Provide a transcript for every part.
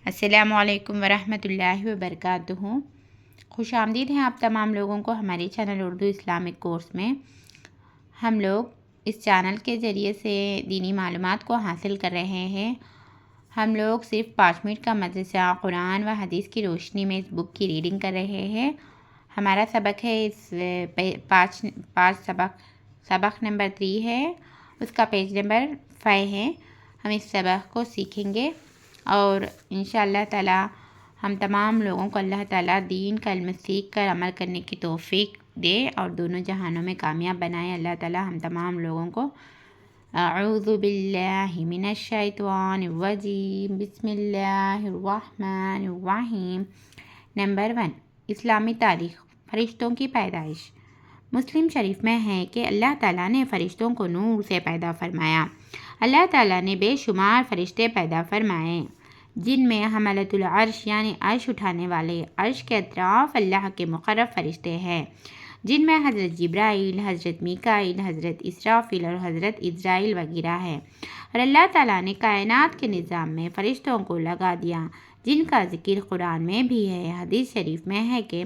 السلام علیکم ورحمۃ اللہ وبرکاتہ۔ خوش آمدید ہیں آپ تمام لوگوں کو ہمارے چینل اردو اسلامک کورس میں۔ ہم لوگ اس چینل کے ذریعے سے دینی معلومات کو حاصل کر رہے ہیں۔ ہم لوگ صرف 5 منٹ کا مدرسہ قرآن و حدیث کی روشنی میں اس بک کی ریڈنگ کر رہے ہیں۔ ہمارا سبق ہے سبق نمبر 3 ہے، اس کا پیج نمبر 5 ہے۔ ہم اس سبق کو سیکھیں گے اور انشاءاللہ تعالی ہم تمام لوگوں کو اللہ تعالیٰ دین کا علم سیکھ کر عمل کرنے کی توفیق دے اور دونوں جہانوں میں کامیاب بنائے۔ اللہ تعالیٰ ہم تمام لوگوں کو اعوذ باللہ من الشیطان الرجیم، بسم اللہ الرحمن الرحیم۔ نمبر 1، اسلامی تاریخ، فرشتوں کی پیدائش۔ مسلم شریف میں ہے کہ اللہ تعالیٰ نے فرشتوں کو نور سے پیدا فرمایا۔ اللہ تعالیٰ نے بے شمار فرشتے پیدا فرمائے، جن میں حملۃ العرش یعنی عرش اٹھانے والے، عرش کے اطراف اللہ کے مقرب فرشتے ہیں، جن میں حضرت جبرائیل، حضرت میکائیل، حضرت اسرافیل اور حضرت عزرائیل وغیرہ ہیں۔ اور اللہ تعالیٰ نے کائنات کے نظام میں فرشتوں کو لگا دیا، جن کا ذکر قرآن میں بھی ہے۔ حدیث شریف میں ہے کہ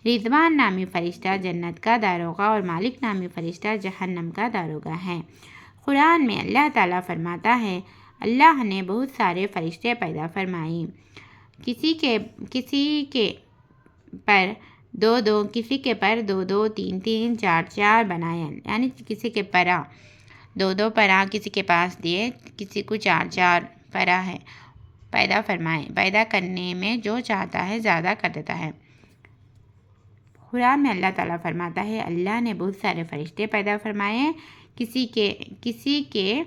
رضوان نامی فرشتہ جنت کا داروغہ اور مالک نامی فرشتہ جہنم کا داروغہ ہے۔ قرآن میں اللہ تعالیٰ فرماتا ہے، اللہ نے بہت سارے فرشتے پیدا فرمائے، کسی کے پر دو دو، تین تین، چار چار بنائے، یعنی کسی کے پرا دو پرا کسی کے پاس دیے، کسی کو چار چار پرا ہے پیدا فرمائے۔ پیدا کرنے میں جو چاہتا ہے زیادہ کر دیتا ہے۔ قرآن میں اللہ تعالیٰ فرماتا ہے، اللہ نے بہت سارے فرشتے پیدا فرمائے، کسی کے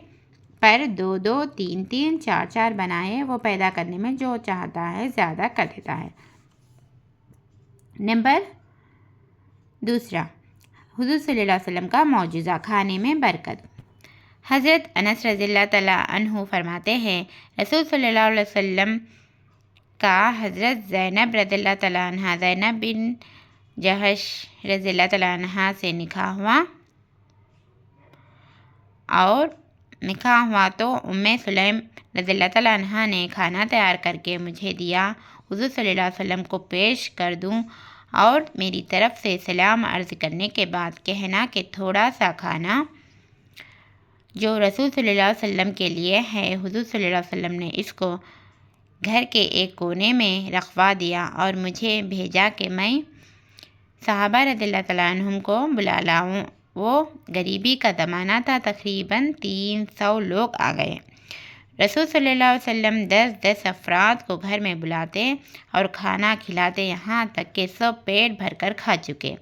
پر دو دو، تین تین، چار چار بنائے، وہ پیدا کرنے میں جو چاہتا ہے زیادہ کر دیتا ہے۔ نمبر 2، حضور صلی اللہ علیہ وسلم کا معجزہ، کھانے میں برکت۔ حضرت انس رضی اللہ تعالیٰ عنہ فرماتے ہیں، رسول صلی اللہ علیہ وسلم کا حضرت زینب رضی اللہ تعالیٰ عنہ، زینب بن جہش رضی اللہ تعالیٰ عنہ سے نکاح ہوا تو ام سلیم رضی اللہ تعالیٰ عنہ نے کھانا تیار کر کے مجھے دیا، حضور صلی اللہ علیہ وسلم کو پیش کر دوں اور میری طرف سے سلام عرض کرنے کے بعد کہنا کہ تھوڑا سا کھانا جو رسول صلی اللہ علیہ وسلم کے لیے ہے۔ حضور صلی اللہ علیہ وسلم نے اس کو گھر کے ایک کونے میں رکھوا دیا اور مجھے بھیجا کہ میں صحابہ رضی اللہ تعالیٰ عنہم کو بلا لاؤں۔ وہ غریبی کا زمانہ تھا، تقریباً 300 لوگ آ گئے۔ رسول صلی اللہ علیہ وسلم 10 افراد کو گھر میں بلاتے اور کھانا کھلاتے، یہاں تک کہ سب پیٹ بھر کر کھا چکے۔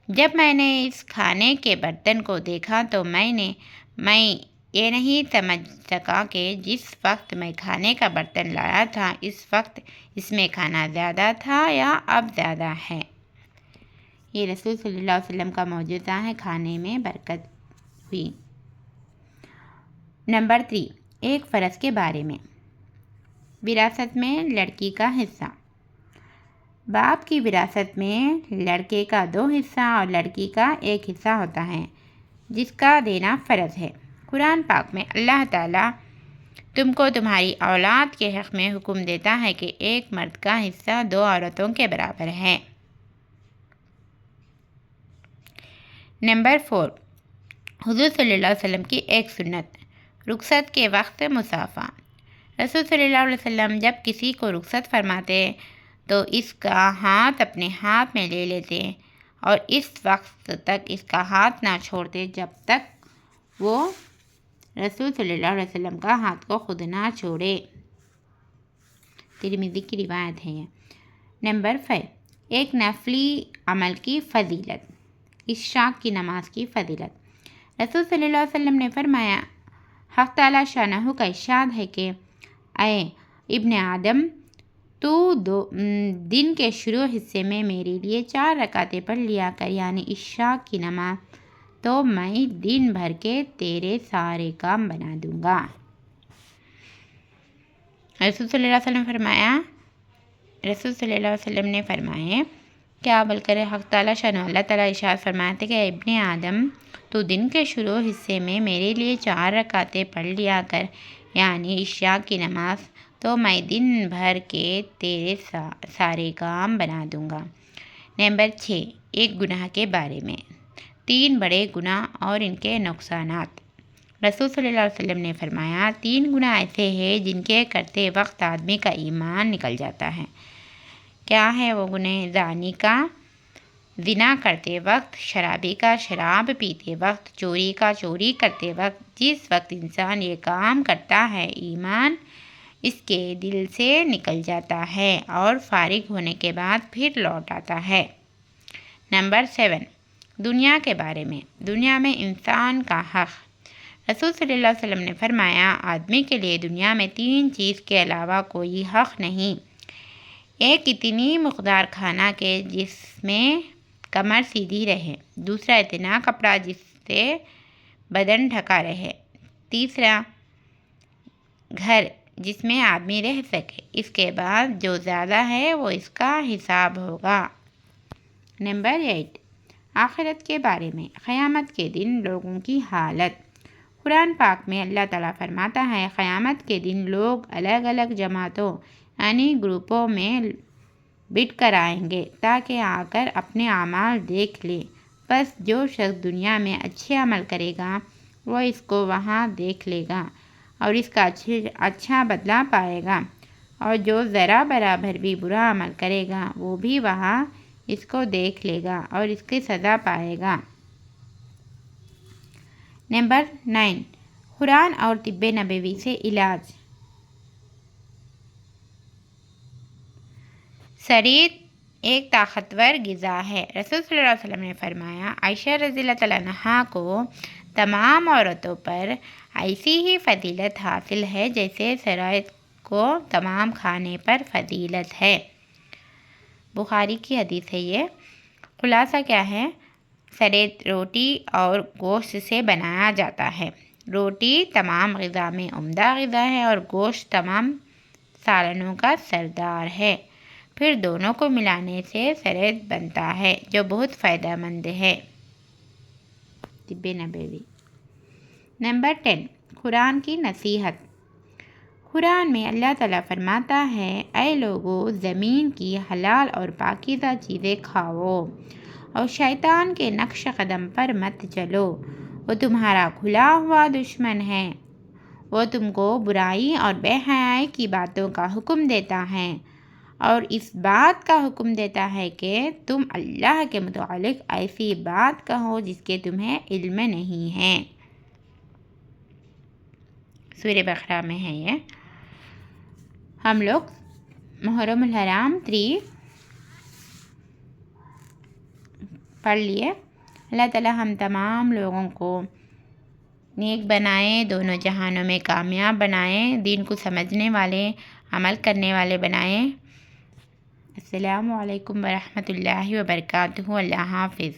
جب میں نے اس کھانے کے برتن کو دیکھا تو میں یہ نہیں سمجھ سکا کہ جس وقت میں کھانے کا برتن لایا تھا اس وقت اس میں کھانا زیادہ تھا یا اب زیادہ ہے۔ یہ رسول صلی اللہ علیہ وسلم کا معجزہ ہے، کھانے میں برکت ہوئی۔ نمبر 3، ایک فرض کے بارے میں، وراثت میں لڑکی کا حصہ۔ باپ کی وراثت میں لڑکے کا 2 حصہ اور لڑکی کا 1 حصہ ہوتا ہے، جس کا دینا فرض ہے۔ قرآن پاک میں اللہ تعالیٰ تم کو تمہاری اولاد کے حق میں حکم دیتا ہے کہ ایک مرد کا حصہ 2 عورتوں کے برابر ہے۔ نمبر 4، حضور صلی اللہ علیہ وسلم کی ایک سنت، رخصت کے وقت مصافحہ۔ رسول صلی اللہ علیہ وسلم جب کسی کو رخصت فرماتے تو اس کا ہاتھ اپنے ہاتھ میں لے لیتے اور اس وقت تک اس کا ہاتھ نہ چھوڑتے جب تک وہ رسول صلی اللہ علیہ وسلم کا ہاتھ کو خود نہ چھوڑے۔ ترمذی کی روایت ہے۔ نمبر 5، ایک نفلی عمل کی فضیلت، عشاء کی نماز کی فضیلت۔ رسول صلی اللہ علیہ وسلم نے فرمایا، حق تعالیٰ شانہ کا ارشاد ہے کہ اے ابن آدم، تو دن کے شروع حصے میں میرے لیے 4 رکعتیں پڑھ لیا کر، یعنی عشاء کی نماز، تو میں دن بھر کے تیرے سارے کام بنا دوں گا۔ رسول صلی اللہ علیہ وسلم نے فرمایا، کیا بول کر حق تعالیٰ شان اللہ تعالیٰ ارشاد فرماتے کہ ابن آدم، تو دن کے شروع حصے میں میرے لیے 4 رکعتیں پڑھ لیا کر، یعنی عشاء کی نماز، تو میں دن بھر کے تیرے سارے کام بنا دوں گا۔ نمبر 6، ایک گناہ کے بارے میں۔ 3 بڑے گناہ اور ان کے نقصانات۔ رسول صلی اللہ علیہ وسلم نے فرمایا 3 گناہ ایسے ہیں جن کے کرتے وقت آدمی کا ایمان نکل جاتا ہے۔ کیا ہے وہ گناہ؟ زانی کا زنا کرتے وقت، شرابی کا شراب پیتے وقت، چوری کا چوری کرتے وقت۔ جس وقت انسان یہ کام کرتا ہے ایمان اس کے دل سے نکل جاتا ہے اور فارغ ہونے کے بعد پھر لوٹ آتا ہے۔ نمبر 7، دنیا کے بارے میں۔ دنیا میں انسان کا حق۔ رسول صلی اللہ علیہ وسلم نے فرمایا آدمی کے لیے دنیا میں 3 چیز کے علاوہ کوئی حق نہیں۔ ایک اتنی مقدار کھانا کہ جس میں کمر سیدھی رہے، دوسرا اتنا کپڑا جس سے بدن ڈھکا رہے، تیسرا گھر جس میں آدمی رہ سکے، اس کے بعد جو زیادہ ہے وہ اس کا حساب ہوگا۔ نمبر 8، آخرت کے بارے میں۔ قیامت کے دن لوگوں کی حالت۔ قرآن پاک میں اللہ تعالیٰ فرماتا ہے قیامت کے دن لوگ الگ الگ جماعتوں یعنی گروپوں میں بٹ کر آئیں گے تاکہ آ کر اپنے اعمال دیکھ لیں۔ بس جو شخص دنیا میں اچھے عمل کرے گا وہ اس کو وہاں دیکھ لے گا اور اس کا اچھا بدلہ پائے گا، اور جو ذرا برابر بھی برا عمل کرے گا وہ بھی وہاں اس کو دیکھ لے گا اور اس کی سزا پائے گا۔ نمبر 9، قرآن اور طب نبوی سے علاج۔ شہد ایک طاقتور غذا ہے۔ رسول صلی اللہ علیہ وسلم نے فرمایا عائشہ رضی اللہ تعالیٰ عنہا کو تمام عورتوں پر ایسی ہی فضیلت حاصل ہے جیسے شہد کو تمام کھانے پر فضیلت ہے۔ بخاری کی حدیث ہے یہ۔ خلاصہ کیا ہے؟ شہد روٹی اور گوشت سے بنایا جاتا ہے۔ روٹی تمام غذا میں عمدہ غذا ہے اور گوشت تمام سالنوں کا سردار ہے، پھر دونوں کو ملانے سے شہد بنتا ہے جو بہت فائدہ مند ہے۔ طب نبوی۔ نمبر 10، قرآن کی نصیحت۔ قرآن میں اللہ تعالیٰ فرماتا ہے اے لوگو زمین کی حلال اور پاکیزہ چیزیں کھاؤ اور شیطان کے نقش قدم پر مت چلو، وہ تمہارا کھلا ہوا دشمن ہے، وہ تم کو برائی اور بے حیائی کی باتوں کا حکم دیتا ہے اور اس بات کا حکم دیتا ہے کہ تم اللہ کے متعلق ایسی بات کہو جس کے تمہیں علم نہیں ہے۔ سورہ بقرہ میں ہے یہ۔ ہم لوگ محرم الحرام 3 پڑھ لیے۔ اللہ تعالیٰ ہم تمام لوگوں کو نیک بنائے، دونوں جہانوں میں کامیاب بنائے، دین کو سمجھنے والے عمل کرنے والے بنائے۔ السلام علیکم ورحمۃ اللہ وبرکاتہ۔ اللہ حافظ۔